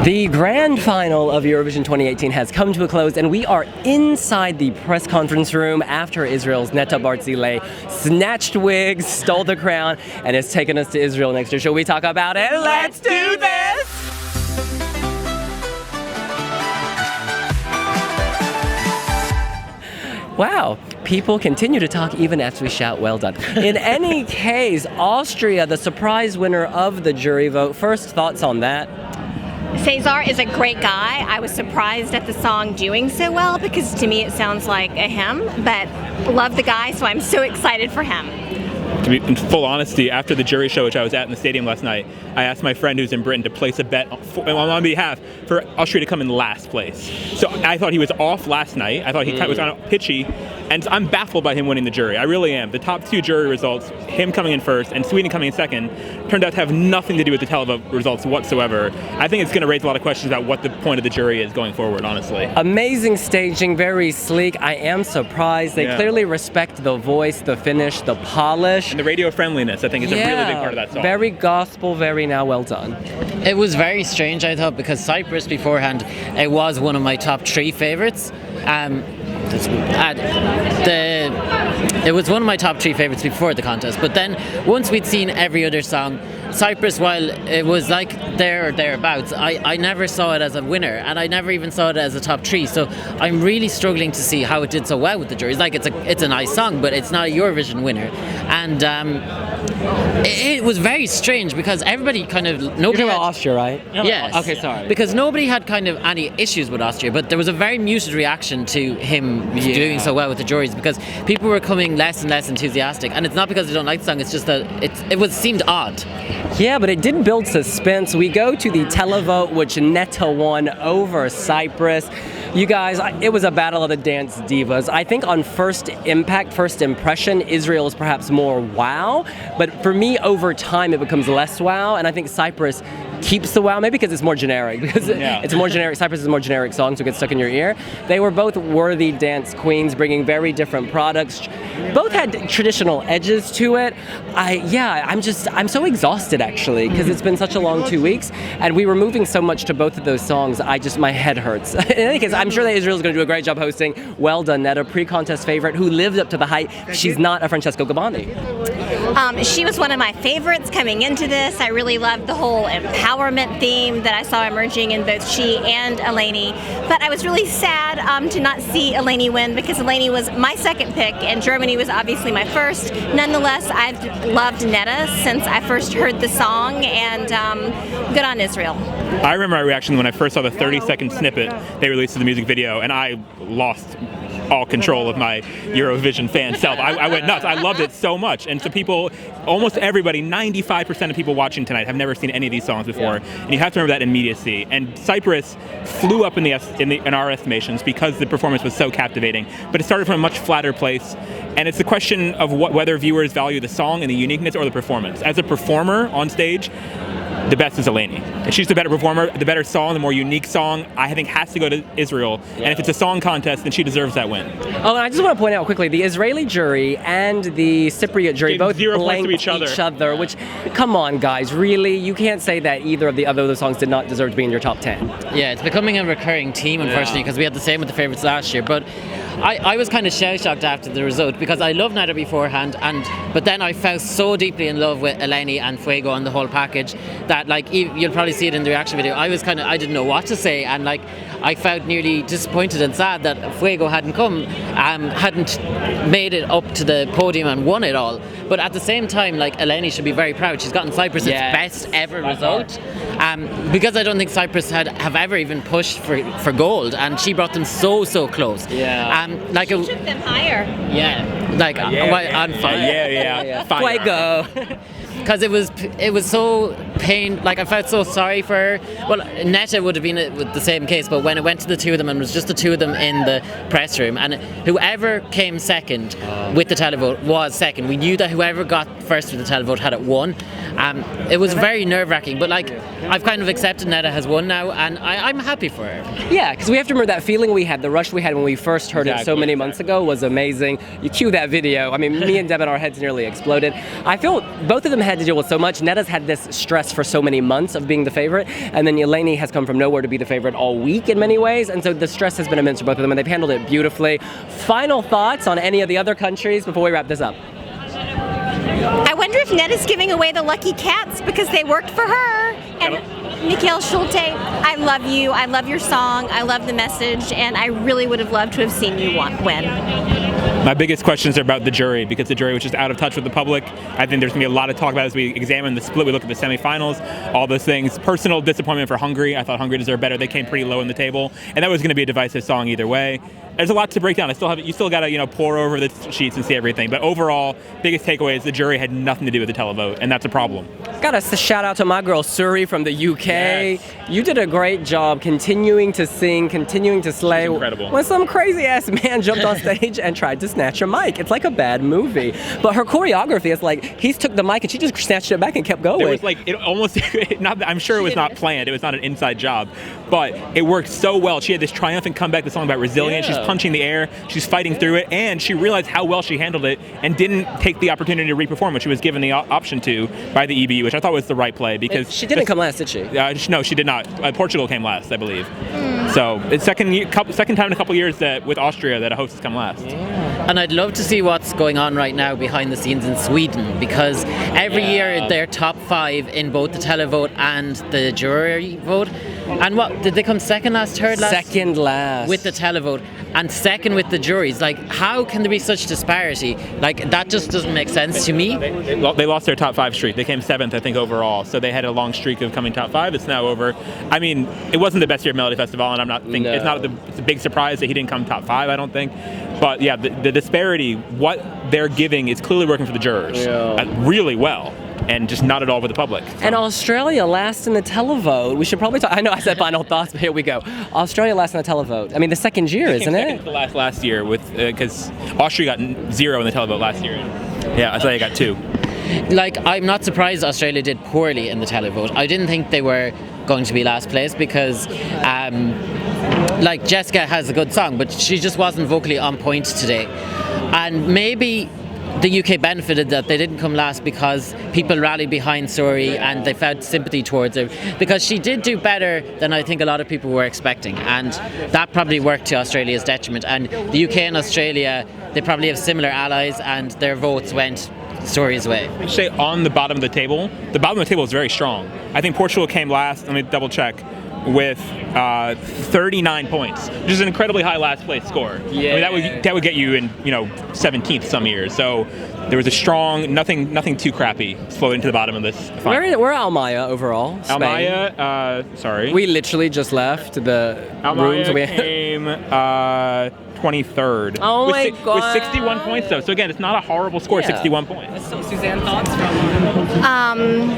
The grand final of Eurovision 2018 has come to a close, and we are inside the press conference room after Israel's Netta Barzilai snatched wigs, stole the crown, and has taken us to Israel next year. Shall we talk about it? Let's do this! Wow, people continue to talk even as we shout, well done. In any case, Austria, the surprise winner of the jury vote. First thoughts on that? Cesar is a great guy. I was surprised at the song doing so well because to me it sounds like a hymn, but love the guy, so I'm so excited for him. To be in full honesty, after the jury show, which I was at in the stadium last night, I asked my friend who's in Britain to place a bet on my behalf for Austria to come in last place. So I thought he was off last night. I thought he was on pitchy, and I'm baffled by him winning the jury. I really am. The top two jury results, him coming in first and Sweden coming in second, turned out to have nothing to do with the televote results whatsoever. I think it's going to raise a lot of questions about what the point of the jury is going forward, honestly. Amazing staging, very sleek. I am surprised. They clearly respect the voice, the finish, the polish. And the radio friendliness, I think, is a really big part of that song. Very gospel, very now well done. It was very strange, I thought, because Cyprus beforehand, it was one of my top three favourites. It was one of my top three favourites before the contest, but then once we'd seen every other song, Cyprus, while it was like there or thereabouts, I never saw it as a winner, and I never even saw it as a top three. So I'm really struggling to see how it did so well with the juries. Like it's a nice song, but it's not a Eurovision winner, and it was very strange because everybody kind of nobody. You're talking about Austria, right? Yes. Okay, sorry. Because nobody had kind of any issues with Austria, but there was a very muted reaction to him doing so well with the juries because people were coming less and less enthusiastic, and it's not because they don't like the song. It's just that it seemed odd. Yeah, but it did build suspense. We go to the televote, which Netta won over Cyprus. You guys, it was a battle of the dance divas. I think on first impact, first impression, Israel is perhaps more wow. But for me, over time, it becomes less wow. And I think Cyprus keeps the wow, maybe because it's more generic. Because it's more generic. Cyprus is a more generic song, so it gets stuck in your ear. They were both worthy dance queens, bringing very different products. Both had traditional edges to it. I'm so exhausted, actually, because it's been such a long 2 weeks. And we were moving so much to both of those songs, my head hurts. In any case, I'm sure that Israel's going to do a great job hosting. Well done, Netta, pre-contest favorite, who lived up to the hype. She's not a Francesco Gabbani. She was one of my favorites coming into this. I really loved the whole empowerment theme that I saw emerging in both she and Eleni. But I was really sad to not see Eleni win because Eleni was my second pick and Germany was obviously my first. Nonetheless, I've loved Netta since I first heard the song, and good on Israel. I remember my reaction when I first saw the 30-second snippet they released of the music video, and I lost all control of my Eurovision fan self. I went nuts. I loved it so much. And so people, almost everybody, 95% of people watching tonight have never seen any of these songs before. And you have to remember that immediacy. And Cyprus flew up in our estimations because the performance was so captivating. But it started from a much flatter place. And it's the question of whether viewers value the song and the uniqueness or the performance. As a performer on stage, the best is Eleni. And she's the better performer, the better song, the more unique song, I think has to go to Israel. And if it's a song contest, then she deserves that win. Oh, and I just want to point out quickly, the Israeli jury and the Cypriot jury both blanked each other, which, come on, guys, really? You can't say that either of the other songs did not deserve to be in your top 10. Yeah, it's becoming a recurring theme, unfortunately, because we had the same with the favourites last year. But I was kind of shell-shocked after the result because I loved Netta beforehand, but then I fell so deeply in love with Eleni and Fuego and the whole package that, like, you'll probably see it in the reaction video, I didn't know what to say, and like I felt nearly disappointed and sad that Fuego hadn't made it up to the podium and won it all. But at the same time, like, Eleni should be very proud. She's gotten Cyprus' best ever result, because I don't think Cyprus have ever even pushed for gold, and she brought them so close. She took them higher. On fire. Fuego. Because it was so I felt so sorry for her. Well, Netta would have been with the same case, but when it went to the two of them and it was just the two of them in the press room, and whoever came second with the televote was second. We knew that whoever got first with the televote had it won. It was very nerve-wracking, but like I've kind of accepted Netta has won now, and I'm happy for her. Yeah, because we have to remember that feeling we had, the rush we had when we first heard it so many months ago was amazing. You cue that video, I mean, me and Devin, our heads nearly exploded. I feel both of them had had to deal with so much. Netta's had this stress for so many months of being the favorite, and then Eleni has come from nowhere to be the favorite all week in many ways, and so the stress has been immense for both of them, and they've handled it beautifully. Final thoughts on any of the other countries before we wrap this up? I wonder if Netta's giving away the lucky cats because they worked for her. And Mikhail Schulte, I love you. I love your song. I love the message, and I really would have loved to have seen you win. My biggest questions are about the jury, because the jury was just out of touch with the public. I think there's going to be a lot of talk about it as we examine the split. We look at the semifinals, all those things. Personal disappointment for Hungary. I thought Hungary deserved better. They came pretty low in the table, and that was going to be a divisive song either way. There's a lot to break down. You still got to pour over the sheets and see everything. But overall, biggest takeaway is the jury had nothing to do with the televote, and that's a problem. Got a shout out to my girl Suri from the UK. Yes. You did a great job continuing to sing, continuing to slay. She's incredible. When some crazy ass man jumped on stage and tried to snatch her mic. It's like a bad movie. But her choreography is like, he took the mic and she just snatched it back and kept going. It was like, it almost, I'm sure it was not planned. It was not an inside job. But it worked so well. She had this triumphant comeback, the song about resilience. Yeah. She's punching the air. She's fighting through it. And she realized how well she handled it and didn't take the opportunity to re-perform, which she was given the option to by the EBU, which I thought was the right play. Because she didn't come last, did she? No, she did not. Portugal came last, I believe. So it's second time in a couple years that with Austria that a host has come last. And I'd love to see what's going on right now behind the scenes in Sweden, because every year they're top 5 in both the televote and the jury vote. And what, did they come second last, third last? Second last. With the televote, and second with the juries. Like, how can there be such disparity? Like, that just doesn't make sense to me. They lost their top 5 streak. They came 7th, I think, overall. So they had a long streak of coming top 5. It's now over. I mean, it wasn't the best year of Melody Festival, and I'm not thinking it's a big surprise that he didn't come top 5, I don't think. But yeah, the disparity, what they're giving is clearly working for the jurors really well. And just not at all with the public. So. And Australia last in the televote. We should probably talk. I know I said final thoughts, but here we go. Australia last in the televote. I mean, the second year, isn't it? The last year with because Austria got 0 in the televote last year. Yeah, Australia got 2. Like, I'm not surprised Australia did poorly in the televote. I didn't think they were going to be last place because, like, Jessica has a good song, but she just wasn't vocally on point today. And maybe the UK benefited that they didn't come last because people rallied behind Suri and they felt sympathy towards her, because she did do better than I think a lot of people were expecting, and that probably worked to Australia's detriment. And the UK and Australia, they probably have similar allies, and their votes went Suri's way. I should say on the bottom of the table is very strong. I think Portugal came last, let me double check, with 39 points, which is an incredibly high last place score. Yeah. I mean, that would get you in 17th some years. So there was a strong, nothing too crappy floating to the bottom of this final. We're Almaya overall. Spain. Almaya, sorry. We literally just left the rooms. Almaya came 23rd. Oh my God. With 61 points though. So again, it's not a horrible score, 61 points. So Suzanne, thoughts from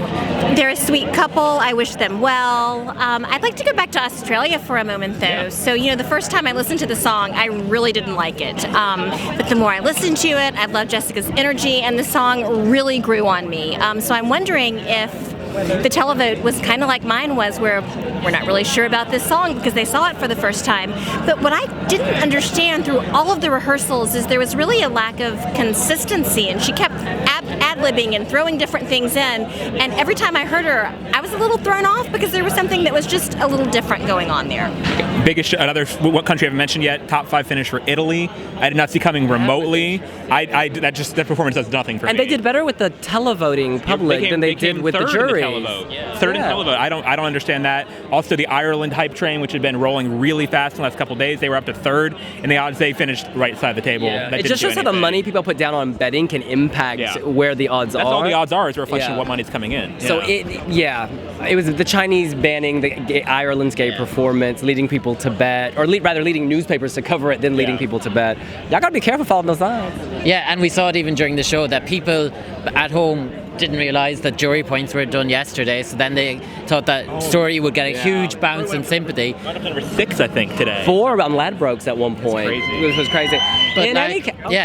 they're a sweet couple. I wish them well. I'd like to go back to Australia for a moment though. Yeah. So, the first time I listened to the song, I really didn't like it. But the more I listened to it, I loved Jessica's energy, and the song really grew on me. So I'm wondering if the televote was kind of like mine was, where we're not really sure about this song because they saw it for the first time. But what I didn't understand through all of the rehearsals is there was really a lack of consistency, and she kept ad-libbing and throwing different things in, and every time I heard her, I was a little thrown off because there was something that was just a little different going on there. What country I haven't mentioned yet, top 5 finish for Italy. I did not see coming remotely. That performance does nothing for me. And they did better with the televoting public than they did with the jury. Third in televote. I don't understand that. Also, the Ireland hype train, which had been rolling really fast in the last couple of days, they were up to 3rd, and the odds they finished right side of the table. Yeah. It just shows how the money people put down on betting can impact where the odds are. That's all the odds are, is a reflection of what money's coming in. So it was the Chinese banning Ireland's gay performance, leading people to bet, or rather leading newspapers to cover it, then leading people to bet. Y'all gotta be careful following those odds. Yeah, and we saw it even during the show that people at home didn't realize that jury points were done yesterday, so then they thought that Suri would get a huge bounce in sympathy. Right up to number 6, I think, today. 4 on Ladbrokes at one point. It was crazy. But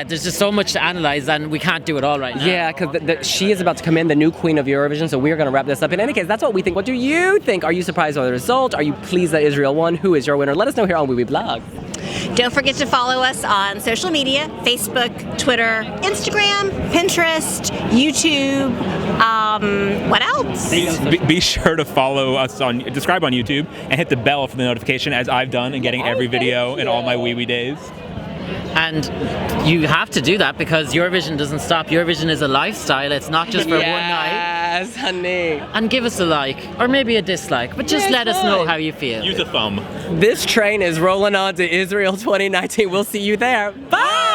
there's just so much to analyze, and we can't do it all right now. Yeah, because she is about to come in, the new queen of Eurovision, so we're going to wrap this up. In any case, that's what we think. What do you think? Are you surprised by the result? Are you pleased that Israel won? Who is your winner? Let us know here on wiwibloggs. Don't forget to follow us on social media, Facebook, Twitter, Instagram, Pinterest, YouTube. What else? Be sure to follow us subscribe on YouTube and hit the bell for the notification, as I've done in getting every video in all my wee days. And you have to do that because Eurovision doesn't stop. Eurovision is a lifestyle. It's not just for one night. Yes, honey. And give us a like, or maybe a dislike, but just let us know how you feel. Use a thumb. This train is rolling on to Israel 2019. We'll see you there. Bye!